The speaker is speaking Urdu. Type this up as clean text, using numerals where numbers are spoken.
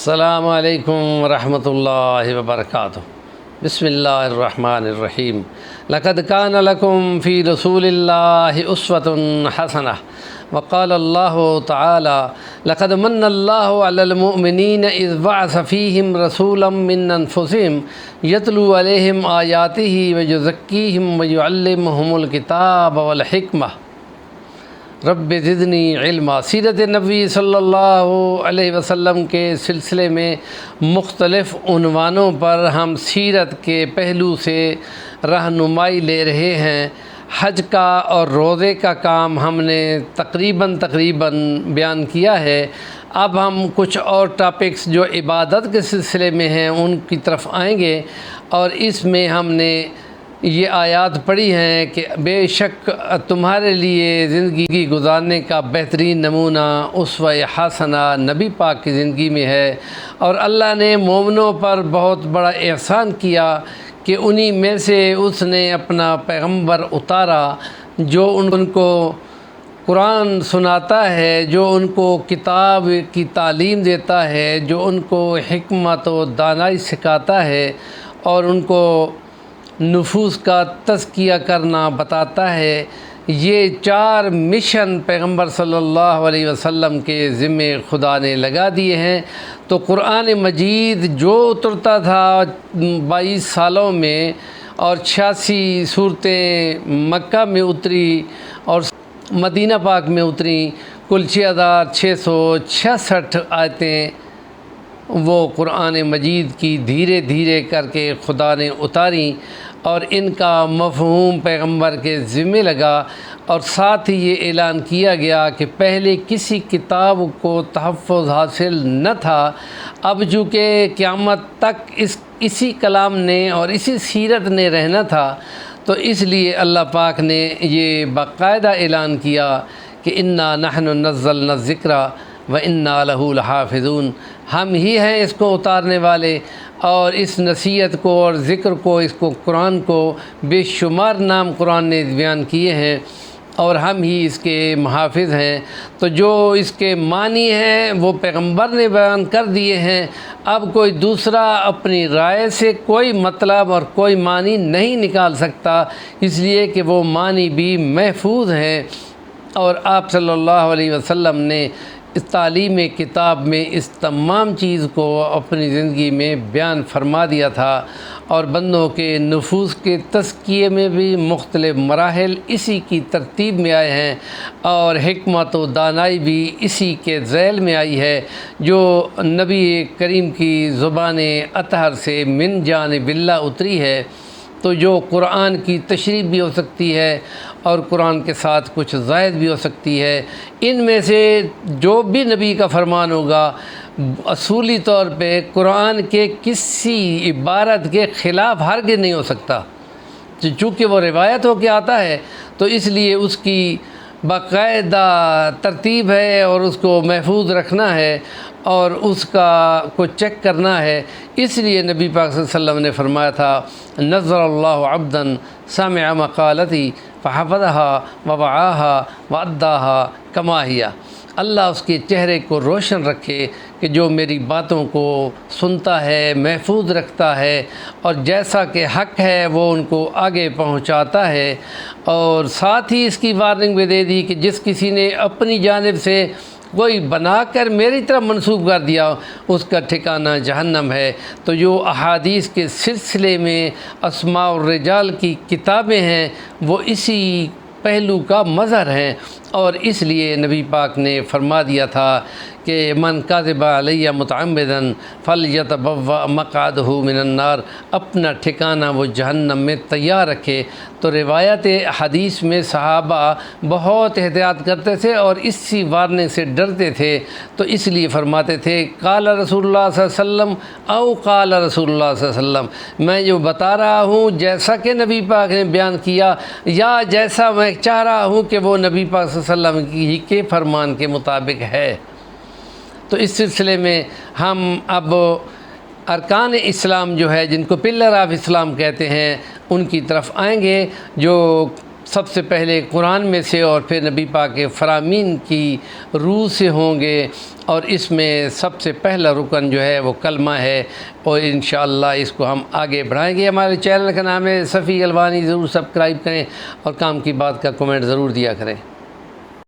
السلام علیکم ورحمۃ اللہ وبرکاتہ۔ بسم اللہ الرحمن الرحیم۔ لقد کان لکم فی رسول اللہ اسوۃ حسنہ وقال اللہ تعالی لقد من اللہ علی المؤمنین اذ بعث فیہم رسولا من انفسہم یتلو علیہم آیاتہ ویزکیہم ویعلمہم الکتاب والحکمہ رب زدنی علما۔ سیرت نبی صلی اللہ علیہ وسلم کے سلسلے میں مختلف عنوانوں پر ہم سیرت کے پہلو سے رہنمائی لے رہے ہیں۔ حج کا اور روزے کا کام ہم نے تقریباً بیان کیا ہے۔ اب ہم کچھ اور ٹاپکس جو عبادت کے سلسلے میں ہیں ان کی طرف آئیں گے، اور اس میں ہم نے یہ آیات پڑھی ہیں کہ بے شک تمہارے لیے زندگی گزارنے کا بہترین نمونہ اسوہ حسنہ نبی پاک کی زندگی میں ہے، اور اللہ نے مومنوں پر بہت بڑا احسان کیا کہ انہی میں سے اس نے اپنا پیغمبر اتارا جو ان کو قرآن سناتا ہے، جو ان کو کتاب کی تعلیم دیتا ہے، جو ان کو حکمت و دانائی سکھاتا ہے، اور ان کو نفوس کا تزکیہ کرنا بتاتا ہے۔ یہ 4 مشن پیغمبر صلی اللہ علیہ وسلم کے ذمے خدا نے لگا دیے ہیں۔ تو قرآن مجید جو اترتا تھا 22 سالوں میں، اور 86 صورتیں مکہ میں اتری اور مدینہ پاک میں اتری، کل 6666 آیتیں وہ قرآن مجید کی دھیرے دھیرے کر کے خدا نے اتاری، اور ان کا مفہوم پیغمبر کے ذمے لگا، اور ساتھ ہی یہ اعلان کیا گیا کہ پہلے کسی کتاب کو تحفظ حاصل نہ تھا، اب چونکہ قیامت تک اسی کلام نے اور اسی سیرت نے رہنا تھا، تو اس لیے اللہ پاک نے یہ باقاعدہ اعلان کیا کہ انا نحن نزلنا الذکر وَإِنَّا لَهُ لَحَافِظُونَ، ہم ہی ہیں اس کو اتارنے والے، اور اس نصیحت کو اور ذکر کو، اس کو قرآن کو بے شمار نام قرآن نے بیان کیے ہیں، اور ہم ہی اس کے محافظ ہیں۔ تو جو اس کے معنی ہیں وہ پیغمبر نے بیان کر دیے ہیں، اب کوئی دوسرا اپنی رائے سے کوئی مطلب اور کوئی معنی نہیں نکال سکتا، اس لیے کہ وہ معنی بھی محفوظ ہیں، اور آپ صلی اللہ علیہ وسلم نے اس تعلیم کتاب میں اس تمام چیز کو اپنی زندگی میں بیان فرما دیا تھا، اور بندوں کے نفوس کے تزکیے میں بھی مختلف مراحل اسی کی ترتیب میں آئے ہیں، اور حکمت و دانائی بھی اسی کے ذیل میں آئی ہے، جو نبی کریم کی زبان اطہر سے من جانب اللہ اتری ہے۔ تو جو قرآن کی تشریح بھی ہو سکتی ہے، اور قرآن کے ساتھ کچھ زائد بھی ہو سکتی ہے، ان میں سے جو بھی نبی کا فرمان ہوگا اصولی طور پہ قرآن کے کسی عبارت کے خلاف ہرگز نہیں ہو سکتا، چونکہ وہ روایت ہو کے آتا ہے، تو اس لیے اس کی باقاعدہ ترتیب ہے، اور اس کو محفوظ رکھنا ہے، اور اس کو چیک کرنا ہے۔ اس لیے نبی پاک صلی اللہ علیہ وسلم نے فرمایا تھا نظر اللہ عبدا سمع مقالتی فحفظها ووعاها واداها کما ہی، اللہ اس کے چہرے کو روشن رکھے کہ جو میری باتوں کو سنتا ہے، محفوظ رکھتا ہے، اور جیسا کہ حق ہے وہ ان کو آگے پہنچاتا ہے، اور ساتھ ہی اس کی وارننگ بھی دے دی کہ جس کسی نے اپنی جانب سے کوئی بنا کر میری طرف منسوب کر دیا اس کا ٹھکانہ جہنم ہے۔ تو جو احادیث کے سلسلے میں اسماء الرجال کی کتابیں ہیں وہ اسی پہلو کا مظہر ہیں، اور اس لیے نبی پاک نے فرما دیا تھا کہ من کذب علی متعمدا فلیتبوأ مقعدہ من النار، اپنا ٹھکانہ وہ جہنم میں تیار رکھے۔ تو روایت حدیث میں صحابہ بہت احتیاط کرتے تھے اور اسی وارننگ سے ڈرتے تھے، تو اس لیے فرماتے تھے قال رسول اللہ صلی اللہ علیہ وسلم او قال رسول اللہ صلی اللہ علیہ وسلم، میں جو بتا رہا ہوں جیسا کہ نبی پاک نے بیان کیا، یا جیسا میں چاہ رہا ہوں کہ وہ نبی پاک صلی اللہ علیہ وسلم ہی کے فرمان کے مطابق ہے۔ تو اس سلسلے میں ہم اب ارکان اسلام جو ہے، جن کو پلر آف اسلام کہتے ہیں، ان کی طرف آئیں گے، جو سب سے پہلے قرآن میں سے اور پھر نبی پاک کے فرامین کی روح سے ہوں گے، اور اس میں سب سے پہلا رکن جو ہے وہ کلمہ ہے، اور انشاءاللہ اس کو ہم آگے بڑھائیں گے۔ ہمارے چینل کا نام ہے صفی الوانی، ضرور سبسکرائب کریں اور کام کی بات کا کمنٹ ضرور دیا کریں۔